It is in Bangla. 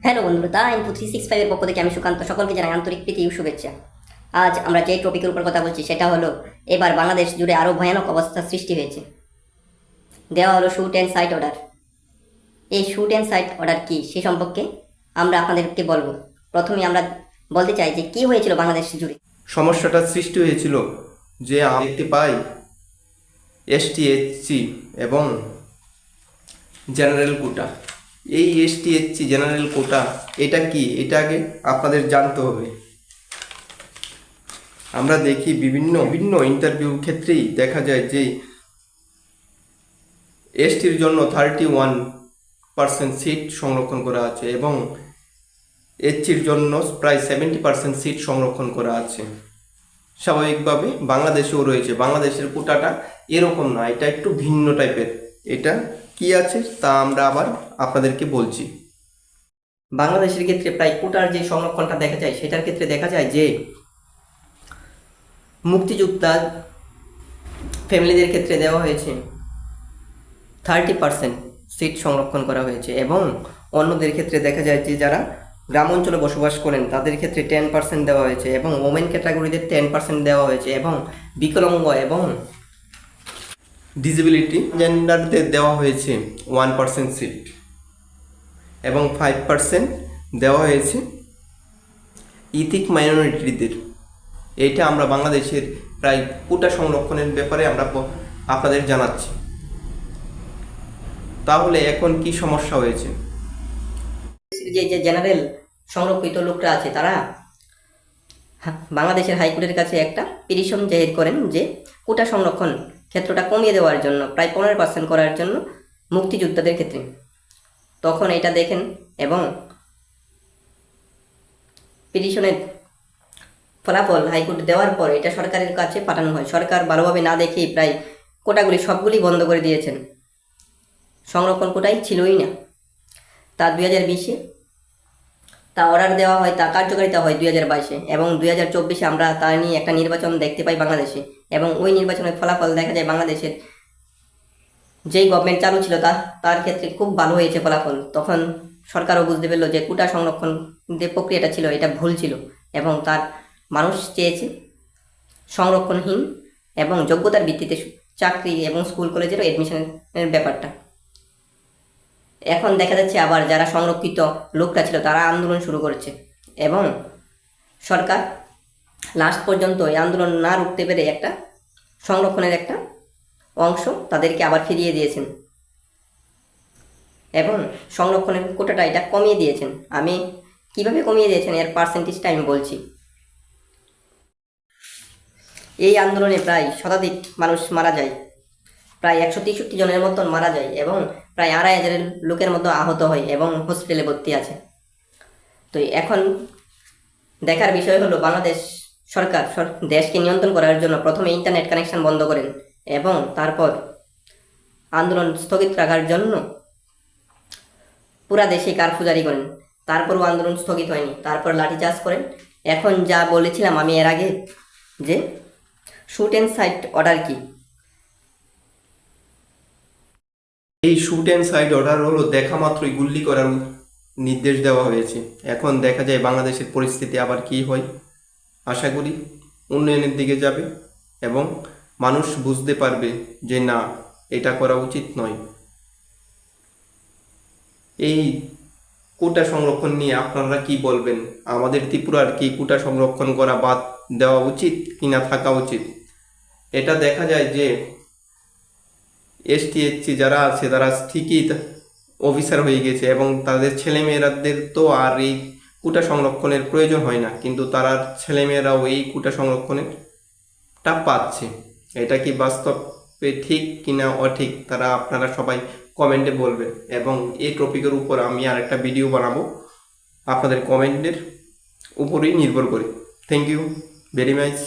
হ্যালো বন্ধুরা, দা ইনফো 365 এর পক্ষ থেকে আমি সুকান্ত সকলকে জানাই আন্তরিক প্রীতি ও শুভেচ্ছা। আজ আমরা যে টপিকের উপর কথা বলছি সেটা হলো এবার বাংলাদেশ জুড়ে আরও ভয়ানক অবস্থা সৃষ্টি হয়েছে। দেওয়া হলো শুট অ্যান্ড সাইট অর্ডার। এই শুট অ্যান্ড সাইট অর্ডার কি সে সম্পর্কে আমরা আপনাদেরকে বলবো। প্রথমে আমরা বলতে চাই যে কি হয়েছিল বাংলাদেশ জুড়ে। সমস্যাটা সৃষ্টি হয়েছিল যে আমরা দেখতে পাই এসটিএইচসি এবং জেনারেল কোটা। এই এসটিএইচসি জেনারেল কোটা এটা কি, এটা আগে আপনাদের জানতে হবে। আমরা দেখি বিভিন্ন বিভিন্ন ইন্টারভিউর ক্ষেত্রেই দেখা যায় যে এসটির জন্য 31% সিট সংরক্ষণ করা আছে এবং এইচসির জন্য প্রায় 70% সিট সংরক্ষণ করা আছে। স্বাভাবিকভাবে বাংলাদেশেও রয়েছে। বাংলাদেশের কোটাটা এরকম না, এটা একটু ভিন্ন টাইপের। এটা কি আছে তা আমরা আবার আপনাদেরকে বলছি। বাংলাদেশের ক্ষেত্রে প্রায় কোটার যে সংরক্ষণটা দেখা যায় সেটার ক্ষেত্রে দেখা যায় যে মুক্তিযোদ্ধা ফ্যামিলিদের ক্ষেত্রে দেওয়া হয়েছে 30% সিট সংরক্ষণ করা হয়েছে এবং অন্যদের ক্ষেত্রে দেখা যায় যে যারা গ্রাম অঞ্চলে বসবাস করেন তাদের ক্ষেত্রে 10% দেওয়া হয়েছে এবং ওমেন ক্যাটাগরিদের 10% দেওয়া হয়েছে এবং বিকলাঙ্গ এবং ডিসেবিলিটি জেন্ডারদের দেওয়া হয়েছে 1% সিট এবং 5% দেওয়া হয়েছে ইথিক মাইনরিটিদের। এটা আমরা বাংলাদেশের প্রায় কোটা সংরক্ষণের ব্যাপারে আমরা আপনাদের জানাচ্ছি। তাহলে এখন কি সমস্যা হয়েছে? যে যে জেনারেল সংরক্ষিত লোকরা আছে তারা বাংলাদেশের হাইকোর্টের কাছে একটা পিটিশন জাহির করেন যে কোটা সংরক্ষণ ক্ষেত্রটা কমিয়ে দেওয়ার জন্য, প্রায় 15% করার জন্য মুক্তিযোদ্ধাদের ক্ষেত্রে। তখন এটা দেখেন এবং পিটিশনের ফলাফল হাইকোর্ট দেওয়ার পর এটা সরকারের কাছে পাঠানো হয়। সরকার ভালোভাবে না দেখেই প্রায় কোটাগুলি সবগুলি বন্ধ করে দিয়েছেন। সংরক্ষণ কোটাই ছিলই না। তা 2020-এ তা অর্ডার দেওয়া হয়, তা কার্যকারিতা হয় 2022-এ এবং 2024-এ আমরা তা নিয়ে একটা নির্বাচন দেখতে পাই বাংলাদেশে এবং ওই নির্বাচনের ফলাফল দেখা যায় বাংলাদেশের যেই গভর্নমেন্ট চালু ছিল তার ক্ষেত্রে খুব ভালো হয়েছে ফলাফল। তখন সরকারও বুঝতে পারলো যে কোটা সংরক্ষণ যে প্রক্রিয়াটা ছিল এটা ভুল ছিল এবং তার মানুষ চেয়েছে সংরক্ষণহীন এবং যোগ্যতার ভিত্তিতে চাকরি এবং স্কুল কলেজেরও অ্যাডমিশনের ব্যাপারটা। এখন দেখা যাচ্ছে আবার যারা সংরক্ষিত লোকরা ছিল তারা আন্দোলন শুরু করেছে এবং সরকার লাস্ট পর্যন্ত এই আন্দোলন না রুখতে পেরে একটা সংরক্ষণের একটা অংশ তাদেরকে আবার ফিরিয়ে দিয়েছেন এবং সংরক্ষণের কোটাটা এটা কমিয়ে দিয়েছেন। আমি কিভাবে কমিয়ে দিয়েছেন এর পার্সেন্টেজটা আমি বলছি। এই আন্দোলনে প্রায় শতাধিক মানুষ মারা যায়, প্রায় 163 জনের মতন মারা যায় এবং প্রায় 2,500 লোকের মতো আহত হয় এবং হসপিটালে ভর্তি আছে। তো এখন দেখার বিষয় হলো বাংলাদেশ সরকার দেশকে নিয়ন্ত্রণ করার জন্য প্রথমে ইন্টারনেট কানেকশন বন্ধ করেন এবং তারপর আন্দোলন স্থগিত রাখার জন্য পুরা দেশে কারফিউ জারি করেন। তারপরও আন্দোলন স্থগিত হয়নি, তারপর লাঠিচার্জ করেন। এখন যা বলেছিলাম আমি এর আগে যে শুট অ্যান্ড সাইট অর্ডার কি, এই শুট অ্যান্ড সাইড অর্ডার হলো দেখা মাত্রই গুলি করার নির্দেশ দেওয়া হয়েছে। এখন দেখা যায় বাংলাদেশের পরিস্থিতি আবার কি হয়। আশা করি উন্নয়নের দিকে যাবে এবং মানুষ বুঝতে পারবে যে না, এটা করা উচিত নয়। এই কোটা সংরক্ষণ নিয়ে আপনারা কি বলবেন? আমাদের ত্রিপুরার কি কোটা সংরক্ষণ করা বাদ দেওয়া উচিত কিনা থাকা উচিত? এটা দেখা যায় যে এসটিএইচসি যারা আছে তারা ঠিকই অফিসার হয়ে গেছে এবং তাদের ছেলেমেয়েরাদের তো আর এই কোটা সংরক্ষণের প্রয়োজন হয় না, কিন্তু তারা ছেলেমেয়েরাও এই কোটা সংরক্ষণেরটা পাচ্ছে। এটা কি বাস্তবে ঠিক কিনা অঠিক তারা আপনারা সবাই কমেন্টে বলবেন এবং এই টপিকের উপর আমি আরেকটা ভিডিও বানাবো আপনাদের কমেন্টের উপরেই নির্ভর করে। Thank you very much.